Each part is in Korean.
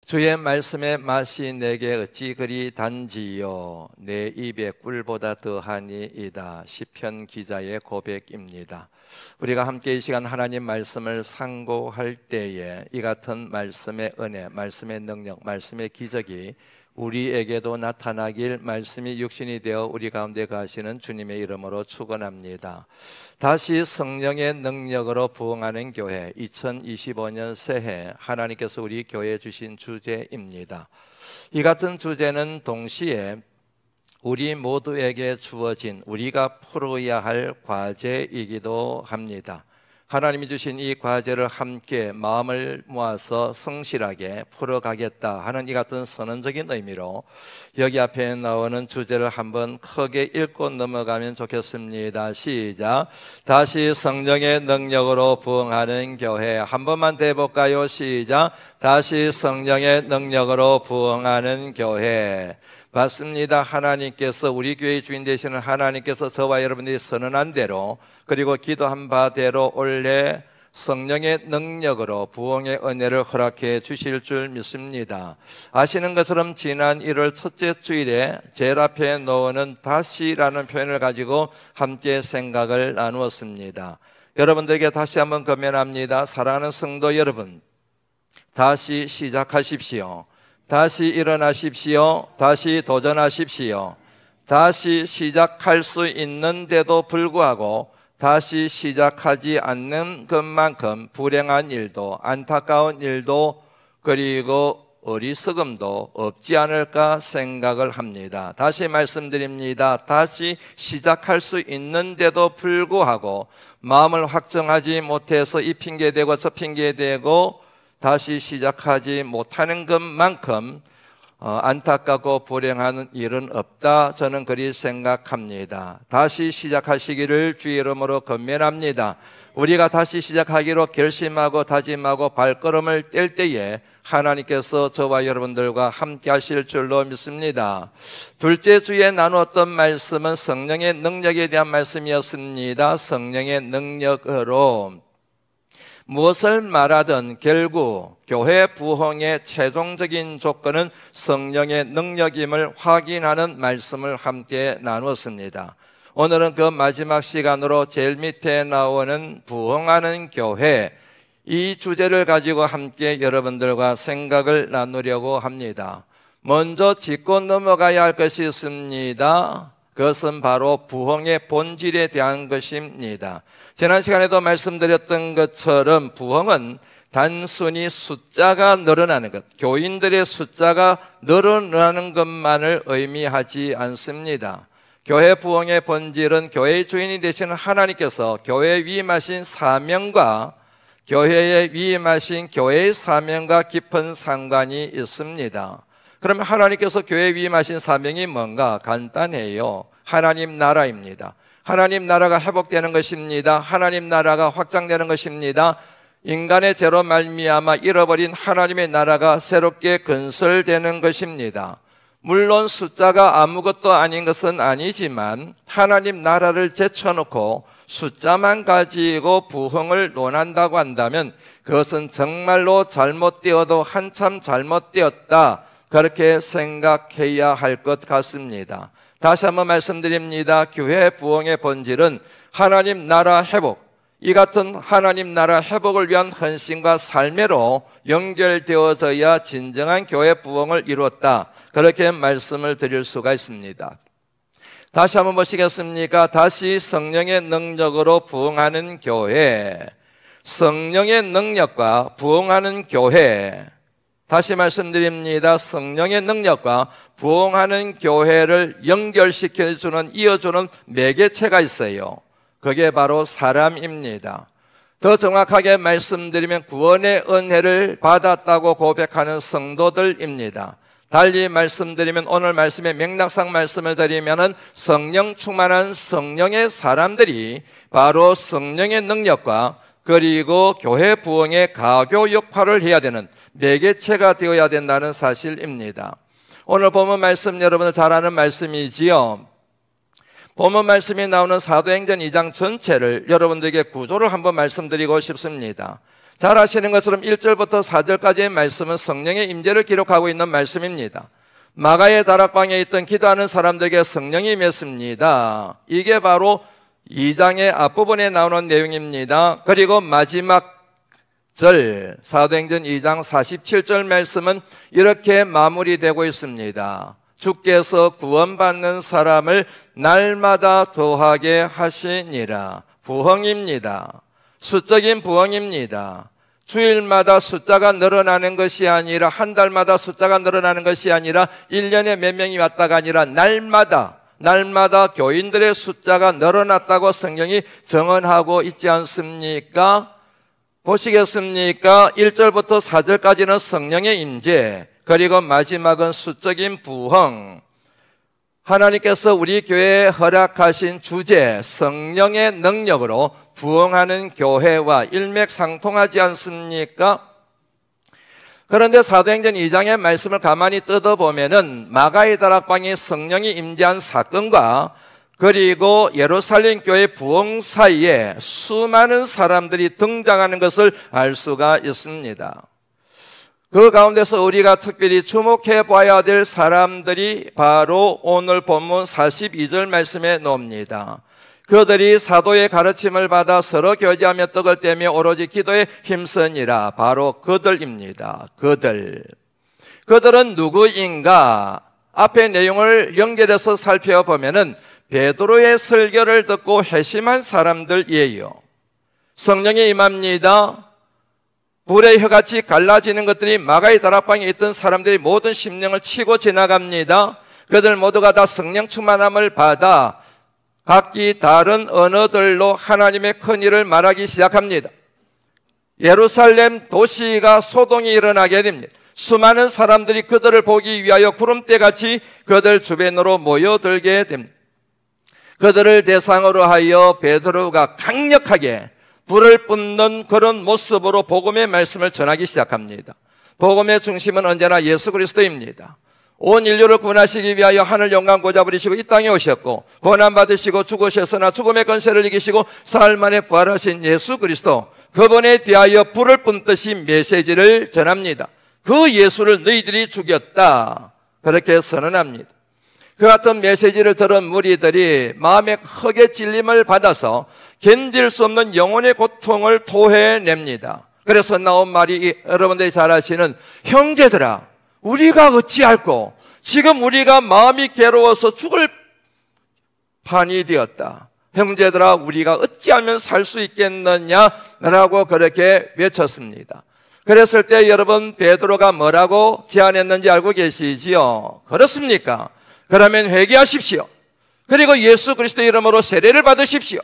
주의 말씀의 맛이 내게 어찌 그리 단지요 내 입에 꿀보다 더하니이다. 시편 기자의 고백입니다. 우리가 함께 이 시간 하나님 말씀을 상고할 때에 이 같은 말씀의 은혜, 말씀의 능력, 말씀의 기적이 우리에게도 나타나길 말씀이 육신이 되어 우리 가운데 가시는 주님의 이름으로 축원합니다. 다시 성령의 능력으로 부흥하는 교회, 2025년 새해 하나님께서 우리 교회에 주신 주제입니다. 이 같은 주제는 동시에 우리 모두에게 주어진 우리가 풀어야 할 과제이기도 합니다. 하나님이 주신 이 과제를 함께 마음을 모아서 성실하게 풀어가겠다 하는 이 같은 선언적인 의미로 여기 앞에 나오는 주제를 한번 크게 읽고 넘어가면 좋겠습니다. 시작. 다시 성령의 능력으로 부흥하는 교회. 한 번만 더 해볼까요? 시작. 다시 성령의 능력으로 부흥하는 교회. 맞습니다. 하나님께서, 우리 교회의 주인 되시는 하나님께서 저와 여러분들이 선언한 대로, 그리고 기도한 바대로 올해 성령의 능력으로 부흥의 은혜를 허락해 주실 줄 믿습니다. 아시는 것처럼 지난 1월 첫째 주일에 제일 앞에 놓는 다시라는 표현을 가지고 함께 생각을 나누었습니다. 여러분들에게 다시 한번 권면합니다. 사랑하는 성도 여러분, 다시 시작하십시오. 다시 일어나십시오. 다시 도전하십시오. 다시 시작할 수 있는데도 불구하고 다시 시작하지 않는 것만큼 불행한 일도, 안타까운 일도, 그리고 어리석음도 없지 않을까 생각을 합니다. 다시 말씀드립니다. 다시 시작할 수 있는데도 불구하고 마음을 확정하지 못해서 이 핑계대고 저 핑계대고 다시 시작하지 못하는 것만큼 안타깝고 불행한 일은 없다. 저는 그리 생각합니다. 다시 시작하시기를 주의 이름으로 권면합니다. 우리가 다시 시작하기로 결심하고 다짐하고 발걸음을 뗄 때에 하나님께서 저와 여러분들과 함께 하실 줄로 믿습니다. 둘째 주에 나누었던 말씀은 성령의 능력에 대한 말씀이었습니다. 성령의 능력으로 무엇을 말하든 결국 교회 부흥의 최종적인 조건은 성령의 능력임을 확인하는 말씀을 함께 나누었습니다. 오늘은 그 마지막 시간으로 제일 밑에 나오는 부흥하는 교회, 이 주제를 가지고 함께 여러분들과 생각을 나누려고 합니다. 먼저 짚고 넘어가야 할 것이 있습니다. 그것은 바로 부흥의 본질에 대한 것입니다. 지난 시간에도 말씀드렸던 것처럼 부흥은 단순히 숫자가 늘어나는 것, 교인들의 숫자가 늘어나는 것만을 의미하지 않습니다. 교회 부흥의 본질은 교회의 주인이 되시는 하나님께서 교회에 위임하신 사명과 교회에 위임하신 교회의 사명과 깊은 상관이 있습니다. 그러면 하나님께서 교회에 위임하신 사명이 뭔가? 간단해요. 하나님 나라입니다. 하나님 나라가 회복되는 것입니다. 하나님 나라가 확장되는 것입니다. 인간의 죄로 말미암아 잃어버린 하나님의 나라가 새롭게 건설되는 것입니다. 물론 숫자가 아무것도 아닌 것은 아니지만 하나님 나라를 제쳐놓고 숫자만 가지고 부흥을 논한다고 한다면 그것은 정말로 잘못되어도 한참 잘못되었다, 그렇게 생각해야 할 것 같습니다. 다시 한번 말씀드립니다. 교회 부흥의 본질은 하나님 나라 회복, 이 같은 하나님 나라 회복을 위한 헌신과 삶으로 연결되어져야 진정한 교회 부흥을 이루었다, 그렇게 말씀을 드릴 수가 있습니다. 다시 한번 보시겠습니까? 다시 성령의 능력으로 부흥하는 교회, 성령의 능력과 부흥하는 교회. 다시 말씀드립니다. 성령의 능력과 부흥하는 교회를 연결시켜주는, 이어주는 매개체가 있어요. 그게 바로 사람입니다. 더 정확하게 말씀드리면 구원의 은혜를 받았다고 고백하는 성도들입니다. 달리 말씀드리면, 오늘 말씀의 맥락상 말씀을 드리면은 성령 충만한 성령의 사람들이 바로 성령의 능력과 그리고 교회 부흥의 가교 역할을 해야 되는 매개체가 되어야 된다는 사실입니다. 오늘 본문 말씀 여러분들 잘 아는 말씀이지요. 본문 말씀이 나오는 사도행전 2장 전체를 여러분들에게 구조를 한번 말씀드리고 싶습니다. 잘 아시는 것처럼 1절부터 4절까지의 말씀은 성령의 임재를 기록하고 있는 말씀입니다. 마가의 다락방에 있던 기도하는 사람들에게 성령이 임했습니다. 이게 바로 2장의 앞부분에 나오는 내용입니다. 그리고 마지막 절 사도행전 2장 47절 말씀은 이렇게 마무리되고 있습니다. 주께서 구원받는 사람을 날마다 더하게 하시니라. 부흥입니다. 수적인 부흥입니다. 주일마다 숫자가 늘어나는 것이 아니라 한 달마다 숫자가 늘어나는 것이 아니라 1년에 몇 명이 왔다가 아니라 날마다 교인들의 숫자가 늘어났다고 성경이 증언하고 있지 않습니까? 보시겠습니까? 1절부터 4절까지는 성령의 임재, 그리고 마지막은 수적인 부흥. 하나님께서 우리 교회에 허락하신 주제 성령의 능력으로 부흥하는 교회와 일맥상통하지 않습니까? 그런데 사도행전 2장의 말씀을 가만히 뜯어보면은 마가의 다락방에 성령이 임재한 사건과 그리고 예루살렘 교회 부흥 사이에 수많은 사람들이 등장하는 것을 알 수가 있습니다. 그 가운데서 우리가 특별히 주목해 봐야 될 사람들이 바로 오늘 본문 42절 말씀에 나옵니다. 그들이 사도의 가르침을 받아 서로 교제하며 떡을 떼며 오로지 기도에 힘쓰니라. 바로 그들입니다. 그들은 누구인가? 앞의 내용을 연결해서 살펴보면은 베드로의 설교를 듣고 회심한 사람들이에요. 성령이 임합니다. 불의 혀같이 갈라지는 것들이 마가의 다락방에 있던 사람들이 모든 심령을 치고 지나갑니다. 그들 모두가 다 성령 충만함을 받아 각기 다른 언어들로 하나님의 큰 일을 말하기 시작합니다. 예루살렘 도시가 소동이 일어나게 됩니다. 수많은 사람들이 그들을 보기 위하여 구름대같이 그들 주변으로 모여들게 됩니다. 그들을 대상으로 하여 베드로가 강력하게 불을 뿜는 그런 모습으로 복음의 말씀을 전하기 시작합니다. 복음의 중심은 언제나 예수 그리스도입니다. 온 인류를 구원하시기 위하여 하늘 영광 고잡으시고 이 땅에 오셨고 고난받으시고 죽으셨으나 죽음의 권세를 이기시고 사흘 만에 부활하신 예수 그리스도, 그분에 대하여 불을 뿜듯이 메시지를 전합니다. 그 예수를 너희들이 죽였다, 그렇게 선언합니다. 그 같은 메시지를 들은 무리들이 마음에 크게 찔림을 받아서 견딜 수 없는 영혼의 고통을 토해냅니다. 그래서 나온 말이 여러분들이 잘 아시는 형제들아 우리가 어찌할꼬, 지금 우리가 마음이 괴로워서 죽을 판이 되었다. 형제들아 우리가 어찌하면 살 수 있겠느냐라고 그렇게 외쳤습니다. 그랬을 때 여러분 베드로가 뭐라고 제안했는지 알고 계시지요? 그렇습니까? 그러면 회개하십시오. 그리고 예수 그리스도의 이름으로 세례를 받으십시오.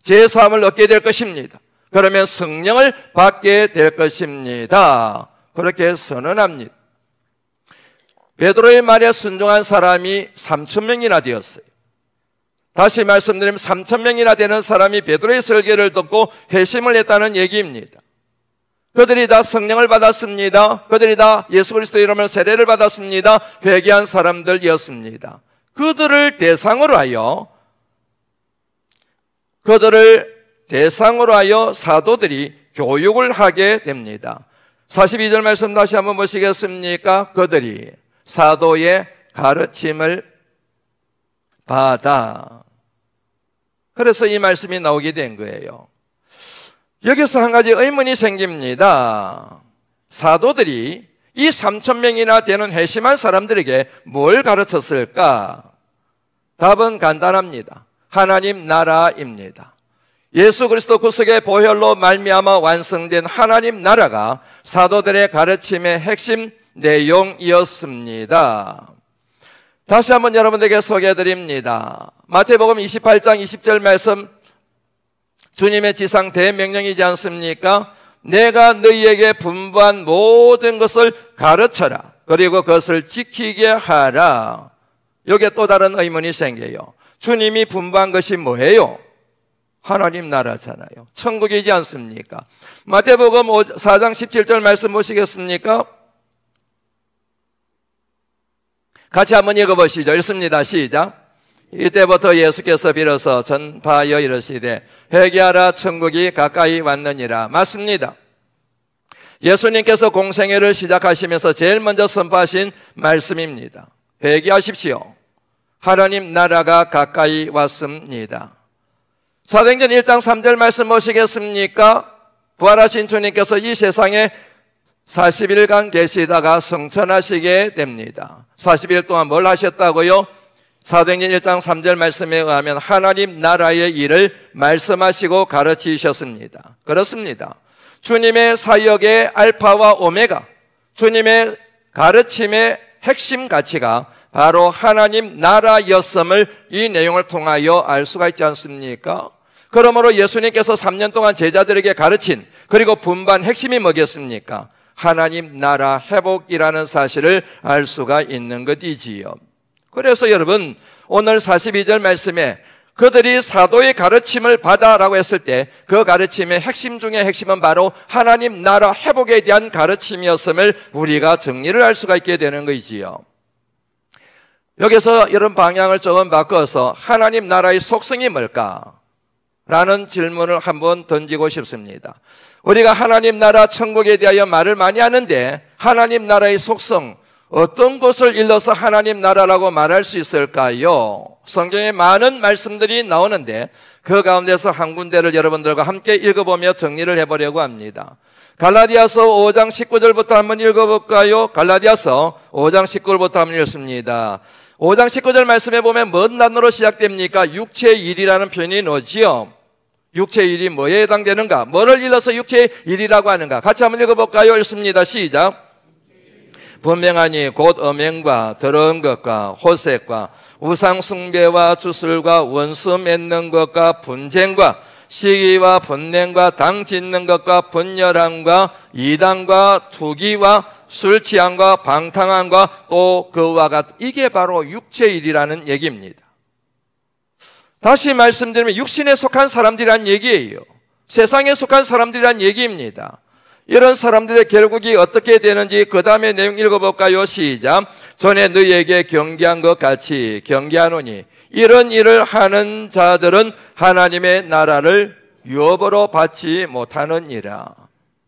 제사함을 얻게 될 것입니다. 그러면 성령을 받게 될 것입니다. 그렇게 선언합니다. 베드로의 말에 순종한 사람이 3,000명이나 되었어요. 다시 말씀드리면 3,000명이나 되는 사람이 베드로의 설교를 듣고 회심을 했다는 얘기입니다. 그들이 다 성령을 받았습니다. 그들이 다 예수 그리스도의 이름으로 세례를 받았습니다. 회개한 사람들이었습니다. 그들을 대상으로 하여 사도들이 교육을 하게 됩니다. 42절 말씀 다시 한번 보시겠습니까? 그들이 사도의 가르침을 받아. 그래서 이 말씀이 나오게 된 거예요. 여기서 한 가지 의문이 생깁니다. 사도들이 이 3,000명이나 되는 회심한 사람들에게 뭘 가르쳤을까? 답은 간단합니다. 하나님 나라입니다. 예수 그리스도 구속의 보혈로 말미암아 완성된 하나님 나라가 사도들의 가르침의 핵심 내용이었습니다. 다시 한번 여러분들에게 소개해드립니다. 마태복음 28장 20절 말씀, 주님의 지상 대명령이지 않습니까? 내가 너희에게 분부한 모든 것을 가르쳐라. 그리고 그것을 지키게 하라. 여기에 또 다른 의문이 생겨요. 주님이 분부한 것이 뭐예요? 하나님 나라잖아요. 천국이지 않습니까? 마태복음 4장 17절 말씀 보시겠습니까? 같이 한번 읽어보시죠. 읽습니다. 시작. 이때부터 예수께서 빌어서 전파하여 이르시되 회개하라 천국이 가까이 왔느니라. 맞습니다. 예수님께서 공생애를 시작하시면서 제일 먼저 선포하신 말씀입니다. 회개하십시오. 하나님 나라가 가까이 왔습니다. 사도행전 1장 3절 말씀 보시겠습니까? 부활하신 주님께서 이 세상에 40일간 계시다가 승천하시게 됩니다. 40일 동안 뭘 하셨다고요? 사도행전 1장 3절 말씀에 의하면 하나님 나라의 일을 말씀하시고 가르치셨습니다. 그렇습니다. 주님의 사역의 알파와 오메가, 주님의 가르침의 핵심 가치가 바로 하나님 나라였음을 이 내용을 통하여 알 수가 있지 않습니까? 그러므로 예수님께서 3년 동안 제자들에게 가르친, 그리고 분반 핵심이 뭐겠습니까? 하나님 나라 회복이라는 사실을 알 수가 있는 것이지요. 그래서 여러분, 오늘 42절 말씀에 그들이 사도의 가르침을 받아라고 했을 때 그 가르침의 핵심 중에 핵심은 바로 하나님 나라 회복에 대한 가르침이었음을 우리가 정리를 할 수가 있게 되는 것이지요. 여기서 이런 방향을 조금 바꿔서 하나님 나라의 속성이 뭘까? 라는 질문을 한번 던지고 싶습니다. 우리가 하나님 나라 천국에 대하여 말을 많이 하는데 하나님 나라의 속성, 어떤 것을 일러서 하나님 나라라고 말할 수 있을까요? 성경에 많은 말씀들이 나오는데 그 가운데서 한 군데를 여러분들과 함께 읽어보며 정리를 해보려고 합니다. 갈라디아서 5장 19절부터 한번 읽어볼까요? 갈라디아서 5장 19절부터 한번 읽습니다. 5장 19절 말씀에 보면 뭔 단어로 시작됩니까? 육체의 일이라는 표현이 나오지요. 육체의 일이 뭐에 해당되는가? 뭐를 일러서 육체의 일이라고 하는가? 같이 한번 읽어볼까요? 읽습니다. 시작. 분명하니 곧 음행과 더러운 것과 호색과 우상 숭배와 주술과 원수 맺는 것과 분쟁과 시기와 분냉과 당 짓는 것과 분열함과 이단과 투기와 술 취함과 방탕함과 또 그와 같은, 이게 바로 육체의 일이라는 얘기입니다. 다시 말씀드리면 육신에 속한 사람들이란 얘기예요. 세상에 속한 사람들이란 얘기입니다. 이런 사람들의 결국이 어떻게 되는지 그 다음에 내용 읽어볼까요? 시작. 전에 너희에게 경계한 것 같이 경계하노니 이런 일을 하는 자들은 하나님의 나라를 유업으로 받지 못하느니라.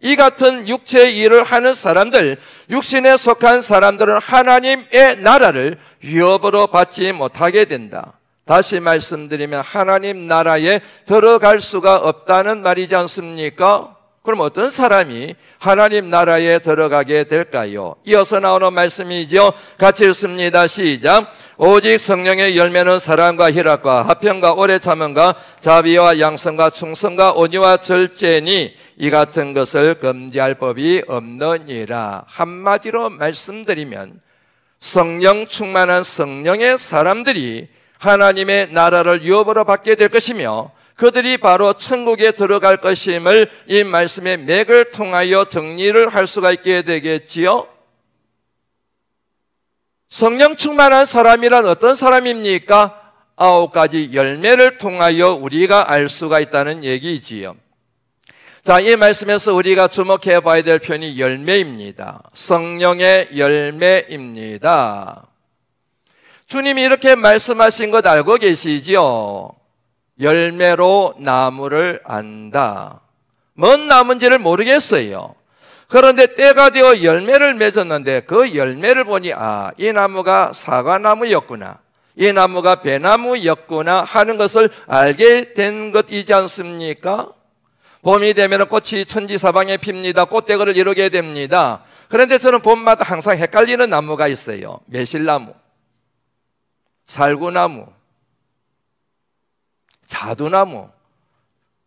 이 같은 육체의 일을 하는 사람들, 육신에 속한 사람들은 하나님의 나라를 유업으로 받지 못하게 된다. 다시 말씀드리면 하나님 나라에 들어갈 수가 없다는 말이지 않습니까? 그럼 어떤 사람이 하나님 나라에 들어가게 될까요? 이어서 나오는 말씀이죠. 같이 읽습니다. 시작. 오직 성령의 열매는 사랑과 희락과 화평과 오래 참음과 자비와 양성과 충성과 온유와 절제니 이 같은 것을 금지할 법이 없느니라. 한마디로 말씀드리면 성령 충만한 성령의 사람들이 하나님의 나라를 유업으로 받게 될 것이며 그들이 바로 천국에 들어갈 것임을 이 말씀의 맥을 통하여 정리를 할 수가 있게 되겠지요. 성령 충만한 사람이란 어떤 사람입니까? 9가지 열매를 통하여 우리가 알 수가 있다는 얘기지요. 자, 이 말씀에서 우리가 주목해 봐야 될 표현이 열매입니다. 성령의 열매입니다. 주님이 이렇게 말씀하신 것 알고 계시지요? 열매로 나무를 안다. 뭔 나무인지를 모르겠어요. 그런데 때가 되어 열매를 맺었는데 그 열매를 보니 이 나무가 사과나무였구나, 이 나무가 배나무였구나 하는 것을 알게 된 것이지 않습니까? 봄이 되면 꽃이 천지사방에 핍니다. 꽃대거를 이루게 됩니다. 그런데 저는 봄마다 항상 헷갈리는 나무가 있어요. 매실나무, 살구나무, 자두나무.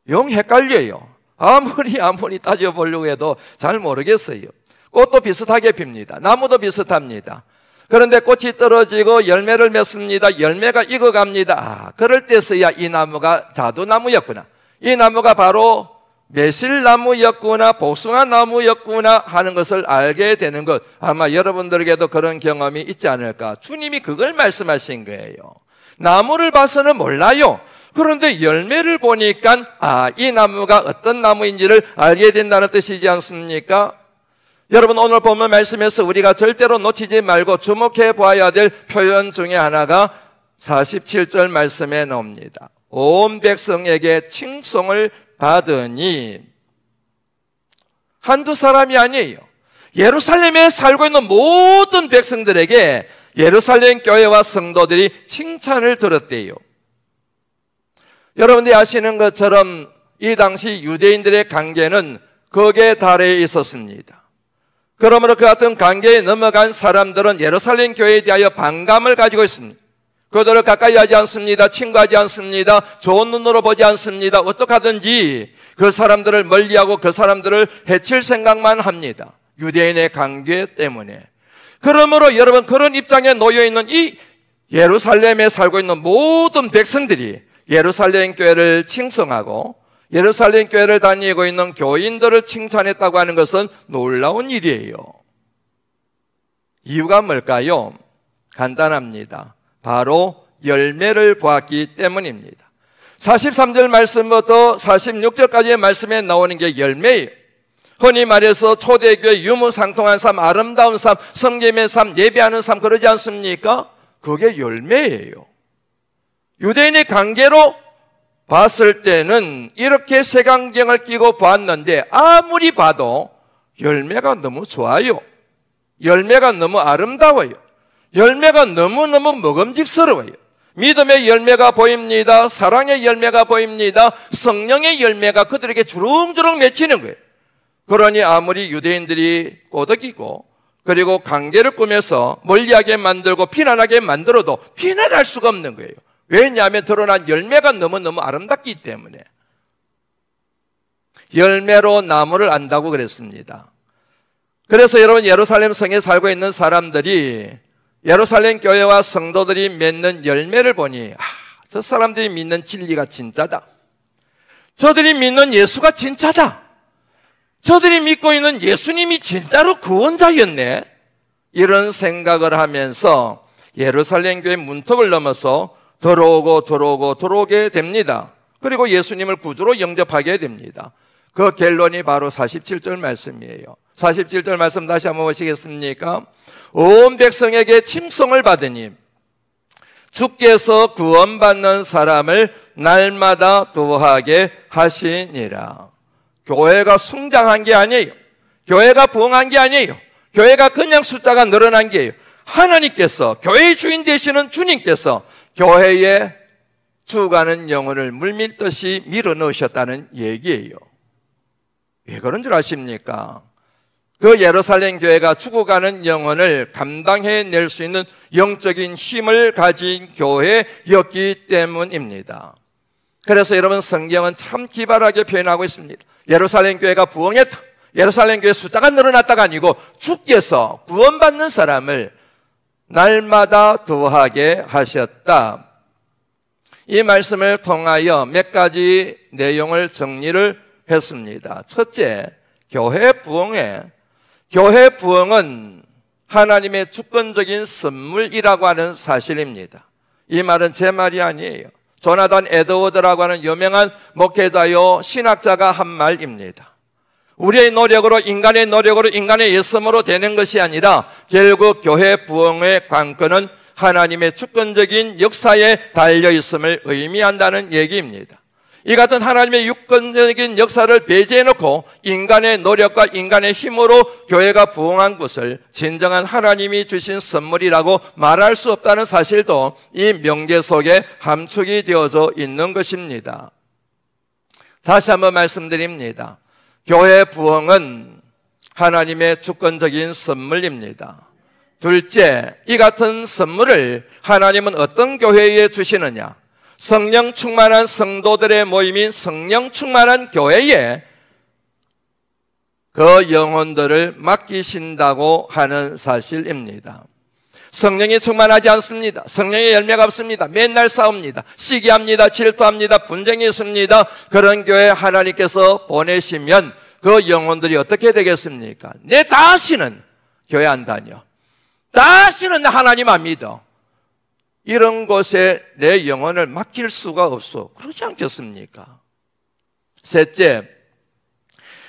영 헷갈려요. 아무리 따져보려고 해도 잘 모르겠어요. 꽃도 비슷하게 핍니다. 나무도 비슷합니다. 그런데 꽃이 떨어지고 열매를 맺습니다. 열매가 익어갑니다. 그럴 때서야 이 나무가 자두나무였구나, 이 나무가 바로 매실나무였구나, 복숭아나무였구나 하는 것을 알게 되는 것, 아마 여러분들에게도 그런 경험이 있지 않을까. 주님이 그걸 말씀하신 거예요. 나무를 봐서는 몰라요. 그런데 열매를 보니까 이 나무가 어떤 나무인지를 알게 된다는 뜻이지 않습니까? 여러분, 오늘 본문 말씀에서 우리가 절대로 놓치지 말고 주목해 봐야 될 표현 중에 하나가 47절 말씀에 나옵니다. 온 백성에게 칭송을 받으니, 한두 사람이 아니에요. 예루살렘에 살고 있는 모든 백성들에게 예루살렘 교회와 성도들이 칭찬을 들었대요. 여러분들이 아시는 것처럼 이 당시 유대인들의 관계는 극에 달해 있었습니다. 그러므로 그 같은 관계에 넘어간 사람들은 예루살렘 교회에 대하여 반감을 가지고 있습니다. 그들을 가까이 하지 않습니다. 친구하지 않습니다. 좋은 눈으로 보지 않습니다. 어떡하든지 그 사람들을 멀리하고 그 사람들을 해칠 생각만 합니다. 유대인의 관계 때문에. 그러므로 여러분, 그런 입장에 놓여 있는 이 예루살렘에 살고 있는 모든 백성들이 예루살렘 교회를 칭송하고 예루살렘 교회를 다니고 있는 교인들을 칭찬했다고 하는 것은 놀라운 일이에요. 이유가 뭘까요? 간단합니다. 바로 열매를 보았기 때문입니다. 43절 말씀부터 46절까지의 말씀에 나오는 게 열매예요. 흔히 말해서 초대교회 유무상통한 삶, 아름다운 삶, 성김의 삶, 예배하는 삶, 그러지 않습니까? 그게 열매예요. 유대인의 관계로 봤을 때는 이렇게 색안경을 끼고 보았는데 아무리 봐도 열매가 너무 좋아요. 열매가 너무 아름다워요. 열매가 너무너무 먹음직스러워요. 믿음의 열매가 보입니다. 사랑의 열매가 보입니다. 성령의 열매가 그들에게 주렁주렁 맺히는 거예요. 그러니 아무리 유대인들이 꼬드기고 그리고 관계를 꾸며서 멀리하게 만들고 피난하게 만들어도 피난할 수가 없는 거예요. 왜냐하면 드러난 열매가 너무너무 아름답기 때문에. 열매로 나무를 안다고 그랬습니다. 그래서 여러분, 예루살렘 성에 살고 있는 사람들이 예루살렘 교회와 성도들이 맺는 열매를 보니 저 사람들이 믿는 진리가 진짜다. 저들이 믿는 예수가 진짜다. 저들이 믿고 있는 예수님이 진짜로 구원자였네. 이런 생각을 하면서 예루살렘 교회 문턱을 넘어서 들어오게 됩니다. 그리고 예수님을 구주로 영접하게 됩니다. 그 결론이 바로 47절 말씀이에요. 47절 말씀 다시 한번 보시겠습니까? 온 백성에게 칭송을 받으니 주께서 구원받는 사람을 날마다 도하게 하시니라. 교회가 성장한 게 아니에요. 교회가 부흥한 게 아니에요. 교회가 그냥 숫자가 늘어난 게예요. 하나님께서, 교회의 주인 되시는 주님께서 교회에 죽어가는 영혼을 물밀듯이 밀어넣으셨다는 얘기예요. 왜 그런 줄 아십니까? 그 예루살렘 교회가 죽어가는 영혼을 감당해낼 수 있는 영적인 힘을 가진 교회였기 때문입니다. 그래서 여러분, 성경은 참 기발하게 표현하고 있습니다. 예루살렘 교회가 부흥했다. 예루살렘 교회 숫자가 늘어났다가 아니고 주께서 구원받는 사람을 날마다 더하게 하셨다. 이 말씀을 통하여 몇 가지 내용을 정리를 했습니다. 첫째, 교회 부흥은 하나님의 주권적인 선물이라고 하는 사실입니다. 이 말은 제 말이 아니에요. 조나단 에드워드라고 하는 유명한 목회자요 신학자가 한 말입니다. 우리의 노력으로, 인간의 노력으로, 인간의 예성으로 되는 것이 아니라 결국 교회 부흥의 관건은 하나님의 주권적인 역사에 달려있음을 의미한다는 얘기입니다. 이 같은 하나님의 주권적인 역사를 배제해놓고 인간의 노력과 인간의 힘으로 교회가 부흥한 것을 진정한 하나님이 주신 선물이라고 말할 수 없다는 사실도 이 명제 속에 함축이 되어져 있는 것입니다. 다시 한번 말씀드립니다. 교회 부흥은 하나님의 주권적인 선물입니다. 둘째, 이 같은 선물을 하나님은 어떤 교회에 주시느냐? 성령 충만한 성도들의 모임인 성령 충만한 교회에 그 영혼들을 맡기신다고 하는 사실입니다. 성령이 충만하지 않습니다. 성령의 열매가 없습니다. 맨날 싸웁니다. 시기합니다. 질투합니다. 분쟁이 있습니다. 그런 교회 하나님께서 보내시면 그 영혼들이 어떻게 되겠습니까? 내 다시는 교회 안 다녀. 다시는 나 하나님 안 믿어. 이런 곳에 내 영혼을 맡길 수가 없어. 그렇지 않겠습니까? 셋째,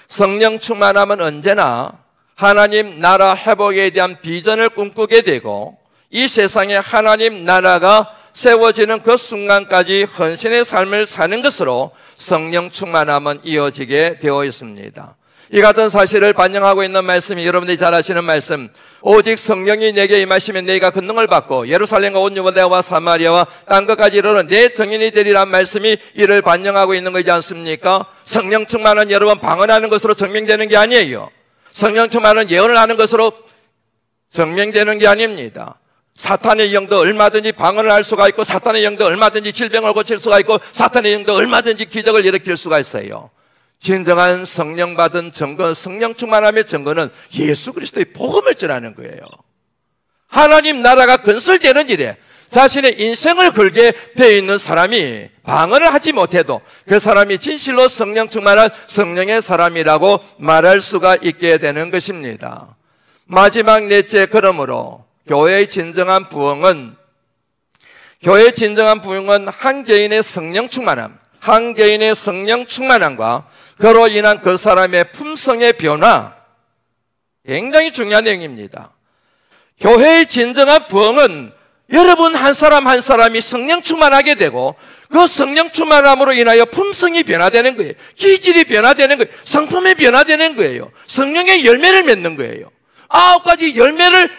성령 충만하면 언제나 하나님 나라 회복에 대한 비전을 꿈꾸게 되고 이 세상에 하나님 나라가 세워지는 그 순간까지 헌신의 삶을 사는 것으로 성령 충만함은 이어지게 되어 있습니다. 이 같은 사실을 반영하고 있는 말씀이 여러분들이 잘 아시는 말씀, 오직 성령이 내게 임하시면 내가 권능을 받고 예루살렘과 온 유대와 사마리아와 땅 끝까지 이르는 내 증인이 되리란 말씀이 이를 반영하고 있는 거지 않습니까? 성령 충만은 여러분 방언하는 것으로 증명되는 게 아니에요. 성령 충만은 예언을 하는 것으로 증명되는 게 아닙니다. 사탄의 영도 얼마든지 방언을 할 수가 있고, 사탄의 영도 얼마든지 질병을 고칠 수가 있고, 사탄의 영도 얼마든지 기적을 일으킬 수가 있어요. 진정한 성령 받은 증거, 성령 충만함의 증거는 예수 그리스도의 복음을 전하는 거예요. 하나님 나라가 건설되는 일에 자신의 인생을 걸게 되어 있는 사람이 방언을 하지 못해도 그 사람이 진실로 성령 충만한 성령의 사람이라고 말할 수가 있게 되는 것입니다. 마지막 넷째, 그러므로 교회의 진정한 부흥은 한 개인의 성령 충만함, 한 개인의 성령 충만함과 그로 인한 그 사람의 품성의 변화, 굉장히 중요한 내용입니다. 교회의 진정한 부흥은 여러분 한 사람 한 사람이 성령 충만하게 되고, 그 성령 충만함으로 인하여 품성이 변화되는 거예요. 기질이 변화되는 거예요. 성품이 변화되는 거예요. 성령의 열매를 맺는 거예요. 9가지 열매를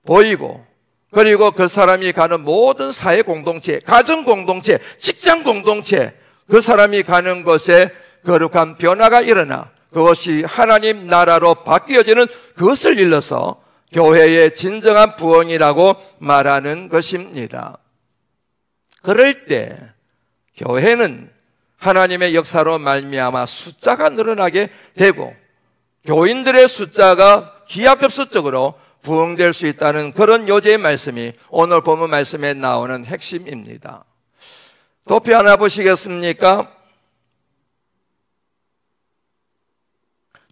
보이고, 그리고 그 사람이 가는 모든 사회 공동체, 가정 공동체, 직장 공동체, 그 사람이 가는 곳에 거룩한 변화가 일어나 그것이 하나님 나라로 바뀌어지는 그것을 일러서 교회의 진정한 부흥이라고 말하는 것입니다. 그럴 때 교회는 하나님의 역사로 말미암아 숫자가 늘어나게 되고, 교인들의 숫자가 기하급수적으로 부흥될 수 있다는 그런 요지의 말씀이 오늘 본문 말씀에 나오는 핵심입니다. 도표 하나 보시겠습니까?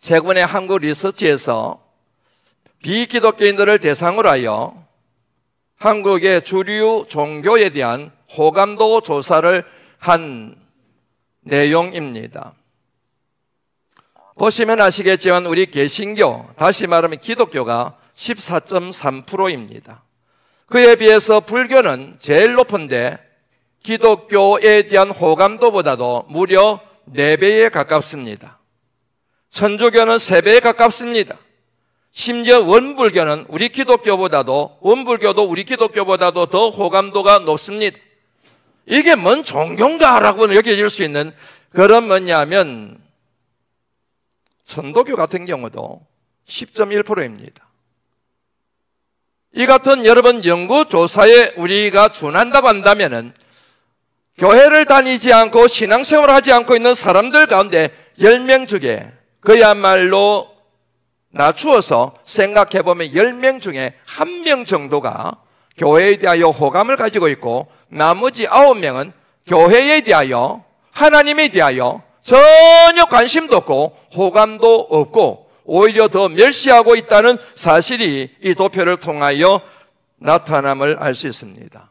최근에 한국 리서치에서 비기독교인들을 대상으로 하여 한국의 주류 종교에 대한 호감도 조사를 한 내용입니다. 보시면 아시겠지만 우리 개신교, 다시 말하면 기독교가 14.3%입니다. 그에 비해서 불교는 제일 높은데 기독교에 대한 호감도보다도 무려 4배에 가깝습니다. 천주교는 3배에 가깝습니다. 심지어 원불교도 우리 기독교보다도 더 호감도가 높습니다. 이게 뭔 종교인가라고 여겨질 수 있는 그런 뭐냐면, 천도교 같은 경우도 10.1%입니다. 이 같은 여러분 연구조사에 우리가 준한다고 한다면은, 교회를 다니지 않고 신앙생활을 하지 않고 있는 사람들 가운데 10명 중에 그야말로 낮추어서 생각해보면 10명 중에 1명 정도가 교회에 대하여 호감을 가지고 있고, 나머지 9명은 교회에 대하여, 하나님에 대하여 전혀 관심도 없고 호감도 없고 오히려 더 멸시하고 있다는 사실이 이 도표를 통하여 나타남을 알 수 있습니다.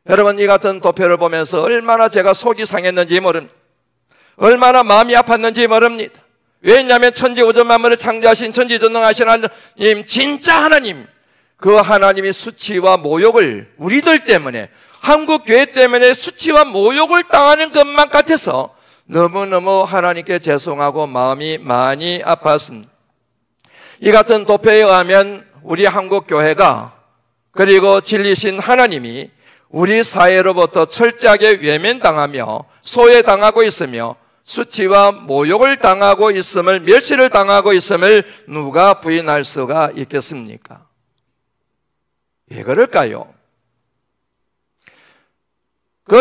여러분, 이 같은 도표를 보면서 얼마나 제가 속이 상했는지 모릅니다. 얼마나 마음이 아팠는지 모릅니다. 왜냐하면 천지우주 만물을 창조하신 천지전능하신 하나님, 진짜 하나님, 그 하나님이 수치와 모욕을 우리들 때문에, 한국 교회 때문에 수치와 모욕을 당하는 것만 같아서 너무너무 하나님께 죄송하고 마음이 많이 아팠습니다. 이 같은 도표에 의하면 우리 한국 교회가, 그리고 진리신 하나님이 우리 사회로부터 철저하게 외면당하며 소외당하고 있으며 수치와 모욕을 당하고 있음을, 멸시를 당하고 있음을 누가 부인할 수가 있겠습니까? 왜 그럴까요?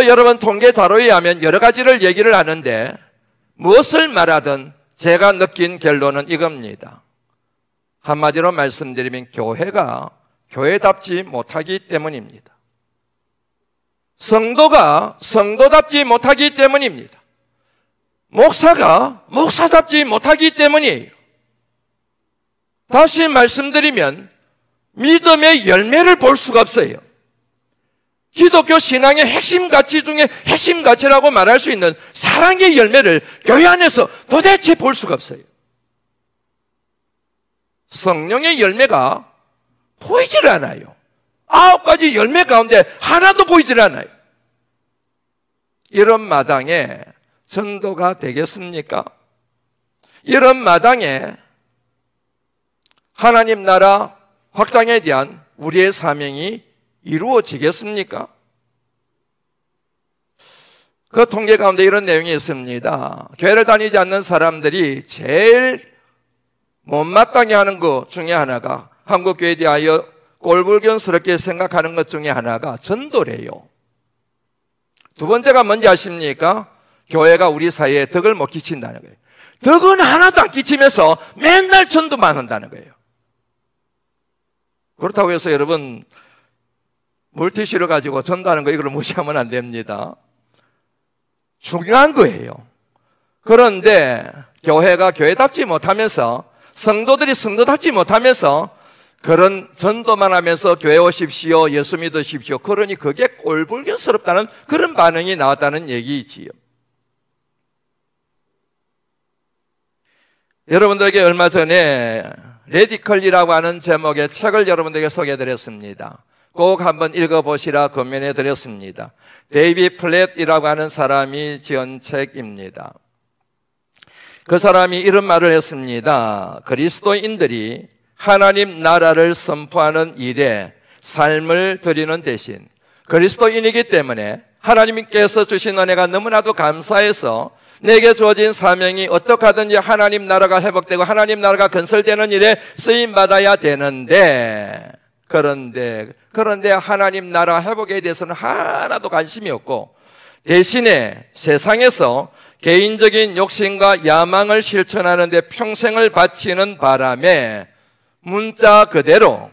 여러분 통계 자료에 의하면 여러 가지를 얘기를 하는데, 무엇을 말하든 제가 느낀 결론은 이겁니다. 한마디로 말씀드리면 교회가 교회답지 못하기 때문입니다. 성도가 성도답지 못하기 때문입니다. 목사가 목사답지 못하기 때문이에요. 다시 말씀드리면 믿음의 열매를 볼 수가 없어요. 기독교 신앙의 핵심 가치 중에 핵심 가치라고 말할 수 있는 사랑의 열매를 교회 안에서 도대체 볼 수가 없어요. 성령의 열매가 보이질 않아요. 9가지 열매 가운데 하나도 보이질 않아요. 이런 마당에 전도가 되겠습니까? 이런 마당에 하나님 나라 확장에 대한 우리의 사명이 이루어지겠습니까? 그 통계 가운데 이런 내용이 있습니다. 교회를 다니지 않는 사람들이 제일 못마땅해 하는 것 중에 하나가, 한국교회에 대하여 꼴불견스럽게 생각하는 것 중에 하나가 전도래요. 두 번째가 뭔지 아십니까? 교회가 우리 사회에 덕을 못 끼친다는 거예요. 덕은 하나도 안 끼치면서 맨날 전도만 한다는 거예요. 그렇다고 해서 여러분 물티슈를 가지고 전도하는 거 이걸 무시하면 안 됩니다. 중요한 거예요. 그런데 교회가 교회답지 못하면서, 성도들이 성도답지 못하면서 그런 전도만 하면서 교회 오십시오, 예수 믿으십시오, 그러니 그게 꼴불견스럽다는 그런 반응이 나왔다는 얘기이지요. 여러분들에게 얼마 전에 레디컬리라고 하는 제목의 책을 여러분들에게 소개해드렸습니다. 꼭 한번 읽어보시라 권면해드렸습니다. 데이비 플랫이라고 하는 사람이 지은 책입니다. 그 사람이 이런 말을 했습니다. 그리스도인들이 하나님 나라를 선포하는 일에 삶을 드리는 대신 그리스도인이기 때문에 하나님께서 주신 은혜가 너무나도 감사해서 내게 주어진 사명이 어떻게 하든지 하나님 나라가 회복되고 하나님 나라가 건설되는 일에 쓰임받아야 되는데, 그런데 하나님 나라 회복에 대해서는 하나도 관심이 없고 대신에 세상에서 개인적인 욕심과 야망을 실천하는 데 평생을 바치는 바람에 문자 그대로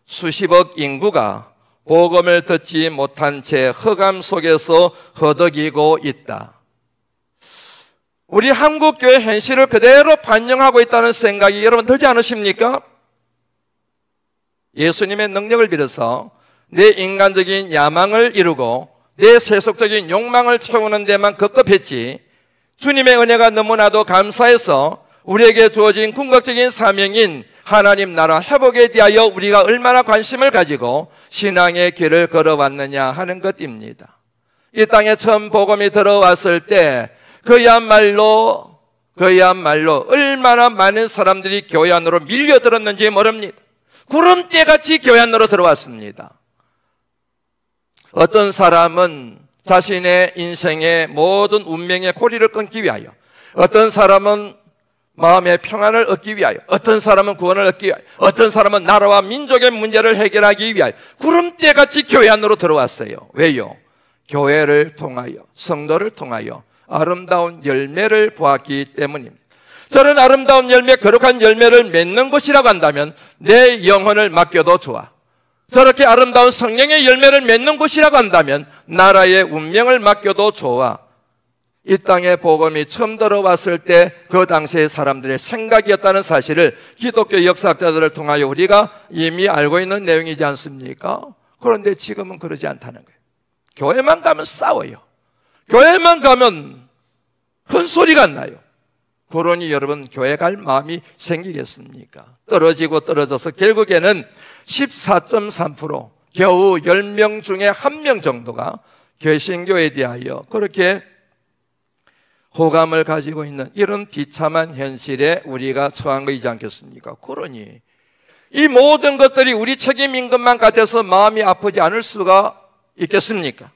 수십억 인구가 복음을 듣지 못한 채 흑암 속에서 허덕이고 있다. 우리 한국교회 현실을 그대로 반영하고 있다는 생각이 여러분 들지 않으십니까? 예수님의 능력을 빌어서 내 인간적인 야망을 이루고 내 세속적인 욕망을 채우는 데만 급급했지, 주님의 은혜가 너무나도 감사해서 우리에게 주어진 궁극적인 사명인 하나님 나라 회복에 대하여 우리가 얼마나 관심을 가지고 신앙의 길을 걸어왔느냐 하는 것입니다. 이 땅에 처음 복음이 들어왔을 때 그야말로 얼마나 많은 사람들이 교회 안으로 밀려들었는지 모릅니다. 구름대같이 교회 안으로 들어왔습니다. 어떤 사람은 자신의 인생의 모든 운명의 고리를 끊기 위하여, 어떤 사람은 마음의 평안을 얻기 위하여, 어떤 사람은 구원을 얻기 위하여, 어떤 사람은 나라와 민족의 문제를 해결하기 위하여 구름대같이 교회 안으로 들어왔어요. 왜요? 교회를 통하여, 성도를 통하여 아름다운 열매를 보았기 때문입니다. 저런 아름다운 열매, 거룩한 열매를 맺는 것이라고 한다면 내 영혼을 맡겨도 좋아. 저렇게 아름다운 성령의 열매를 맺는 것이라고 한다면 나라의 운명을 맡겨도 좋아. 이 땅에 복음이 처음 들어왔을 때 그 당시의 사람들의 생각이었다는 사실을 기독교 역사학자들을 통하여 우리가 이미 알고 있는 내용이지 않습니까? 그런데 지금은 그러지 않다는 거예요. 교회만 가면 싸워요. 교회만 가면 큰 소리가 나요. 그러니 여러분 교회 갈 마음이 생기겠습니까? 떨어지고 떨어져서 결국에는 14.3%, 겨우 10명 중에 1명 정도가 개신교에 대하여 그렇게 호감을 가지고 있는 이런 비참한 현실에 우리가 처한 것이지 않겠습니까? 그러니 이 모든 것들이 우리 책임인 것만 같아서 마음이 아프지 않을 수가 있겠습니까?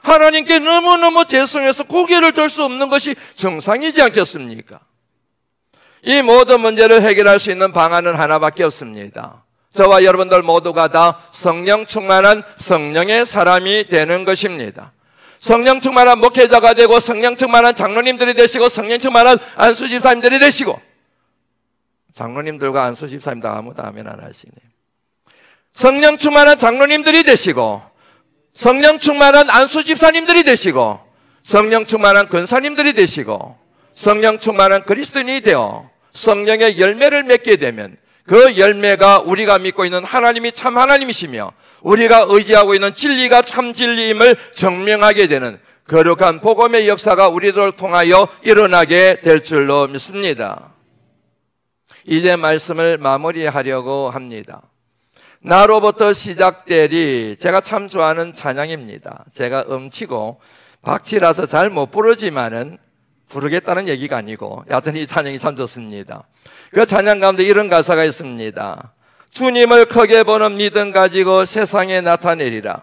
하나님께 너무너무 죄송해서 고개를 들 수 없는 것이 정상이지 않겠습니까? 이 모든 문제를 해결할 수 있는 방안은 하나밖에 없습니다. 저와 여러분들 모두가 다 성령 충만한 성령의 사람이 되는 것입니다. 성령 충만한 목회자가 되고 성령 충만한 장로님들이 되시고 성령 충만한 안수집사님들이 되시고, 장로님들과 안수집사님들 아무도 아멘 안 하시네. 성령 충만한 장로님들이 되시고 성령 충만한 안수집사님들이 되시고 성령 충만한 권사님들이 되시고 성령 충만한 그리스도인이 되어 성령의 열매를 맺게 되면 그 열매가 우리가 믿고 있는 하나님이 참 하나님이시며 우리가 의지하고 있는 진리가 참 진리임을 증명하게 되는 거룩한 복음의 역사가 우리들을 통하여 일어나게 될 줄로 믿습니다. 이제 말씀을 마무리하려고 합니다. 나로부터 시작되리, 제가 참 좋아하는 찬양입니다. 제가 음치고 박치라서 잘 못 부르지만은 부르겠다는 얘기가 아니고 여하튼 이 찬양이 참 좋습니다. 그 찬양 가운데 이런 가사가 있습니다. 주님을 크게 보는 믿음 가지고 세상에 나타내리라.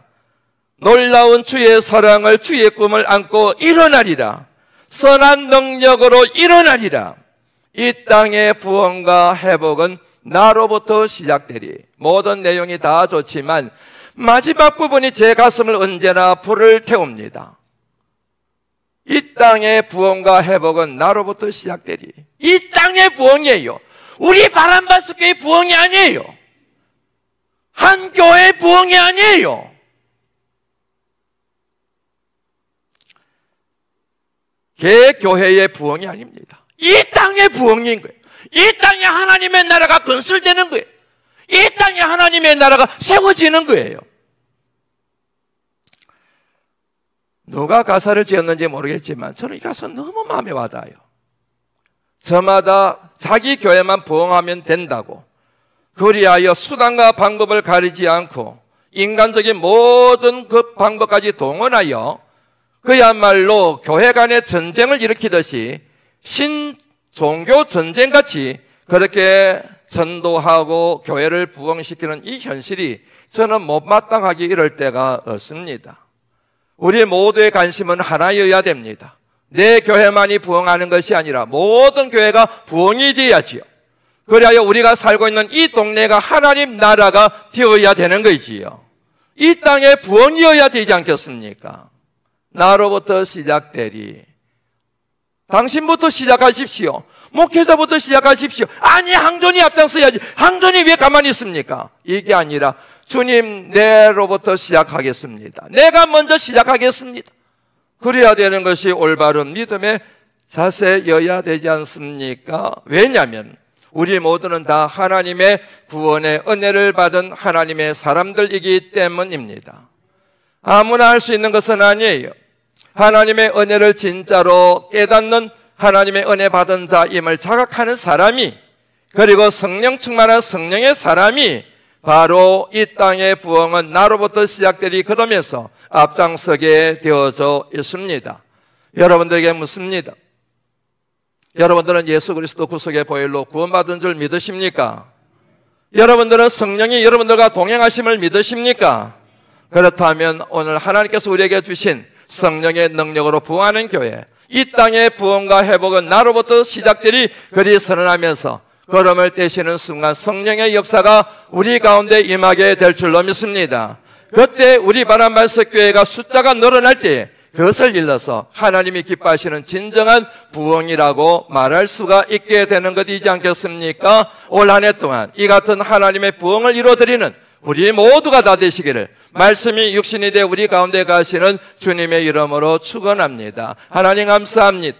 놀라운 주의 사랑을 주의 꿈을 안고 일어나리라. 선한 능력으로 일어나리라. 이 땅의 부흥과 회복은 나로부터 시작되리. 모든 내용이 다 좋지만 마지막 부분이 제 가슴을 언제나 불을 태웁니다. 이 땅의 부흥과 회복은 나로부터 시작되리. 이 땅의 부흥이에요. 우리 바람바스교의 부흥이 아니에요. 한 교회의 부흥이 아니에요. 개교회의 부흥이 아닙니다. 이 땅의 부흥인 거예요. 이 땅에 하나님의 나라가 건설되는 거예요. 이 땅에 하나님의 나라가 세워지는 거예요. 누가 가사를 지었는지 모르겠지만 저는 이 가사 너무 마음에 와닿아요. 저마다 자기 교회만 부흥하면 된다고, 그리하여 수단과 방법을 가리지 않고 인간적인 모든 그 방법까지 동원하여 그야말로 교회 간의 전쟁을 일으키듯이 신종교 전쟁같이 그렇게 전도하고 교회를 부흥시키는 이 현실이 저는 못마땅하게 이럴 때가 없습니다. 우리 모두의 관심은 하나여야 됩니다. 내 교회만이 부흥하는 것이 아니라 모든 교회가 부흥이 되어야지요. 그래야 우리가 살고 있는 이 동네가 하나님 나라가 되어야 되는 거지요. 이 땅에 부흥이어야 되지 않겠습니까? 나로부터 시작되리. 당신부터 시작하십시오. 목회자부터 시작하십시오. 아니, 항존이 앞장서야지. 항존이 왜 가만히 있습니까? 이게 아니라 주님, 내로부터 시작하겠습니다. 내가 먼저 시작하겠습니다. 그래야 되는 것이 올바른 믿음의 자세여야 되지 않습니까? 왜냐하면 우리 모두는 다 하나님의 구원의 은혜를 받은 하나님의 사람들이기 때문입니다. 아무나 할 수 있는 것은 아니에요. 하나님의 은혜를 진짜로 깨닫는 하나님의 은혜 받은 자임을 자각하는 사람이, 그리고 성령 충만한 성령의 사람이 바로 이 땅의 부흥은 나로부터 시작되리 그러면서 앞장서게 되어져 있습니다. 여러분들에게 묻습니다. 여러분들은 예수 그리스도 구속의 보혈로 구원받은 줄 믿으십니까? 여러분들은 성령이 여러분들과 동행하심을 믿으십니까? 그렇다면 오늘 하나님께서 우리에게 주신 성령의 능력으로 부흥하는 교회, 이 땅의 부흥과 회복은 나로부터 시작되리 그리 선언하면서 걸음을 떼시는 순간 성령의 역사가 우리 가운데 임하게 될 줄로 믿습니다. 그때 우리 바람발석교회가 숫자가 늘어날 때 그것을 일러서 하나님이 기뻐하시는 진정한 부흥이라고 말할 수가 있게 되는 것이지 않겠습니까? 올 한 해 동안 이 같은 하나님의 부흥을 이루어드리는 우리 모두가 다 되시기를 말씀이 육신이 돼 우리 가운데 가시는 주님의 이름으로 축원합니다. 하나님 감사합니다.